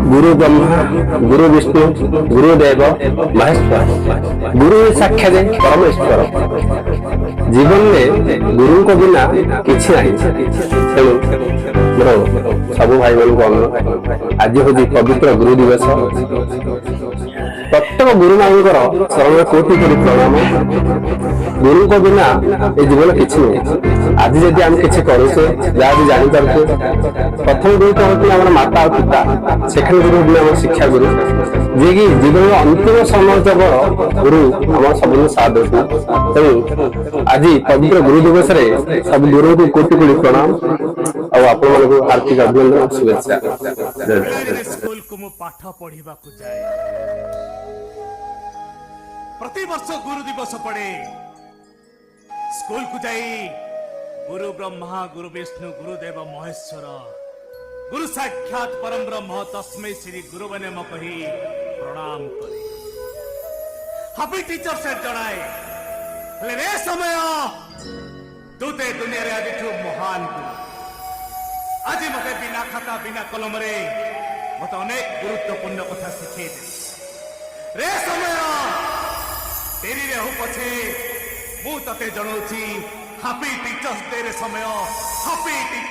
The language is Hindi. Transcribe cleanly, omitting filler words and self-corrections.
गुरु ब्रह्मा गुरु विष्णु गुरुदेव महेश्वर गुरु साक्षात परमेश्वर जीवन में गुरु को बिना किसी नहीं तेणु मोर सब भाई मान आज हूँ पवित्र गुरु दिवस प्रत्येक गुरु मानकर शरण कोटि कोटि प्रणाम गुरु को बिना ये जीवन किसी नहीं आज जदि आम कि करुचे जहाँ जापारे प्रथम गुरु तो हूँ आम माता और पिता सेकेंड गुरु हूँ आम शिक्षा गुरु जी कि जीवन अंतिम समय तक गुरु आम सब साथ देते तेणु आज पवित्र गुरु दिवस सब गुरु को कोटि कोटि प्रणाम और आप हार्दिक अभिनंदन शुभेच्छा स्कूल को मु पाठ पढ़ा जाए प्रति वर्ष गुरु दिवस पड़े स्कूल को जाई गुरु ब्रह्मा गुरु विष्णु गुरुदेव महेश्वर गुरु साक्षात परम ब्रह्म तस्मै श्री गुरु बने म कही प्रणाम करे हापी टीचर से जणाए हेले रे समय दूते दुनिया रे आदिठू महान गुरु आज मते बिना खाता बिना कलम रे मते अनेक गुरुत्वपूर्ण कथा शिखे रे समय तेरी रे हो पछे मु तते जणौची हापी टीचर्स डे रे समय हापी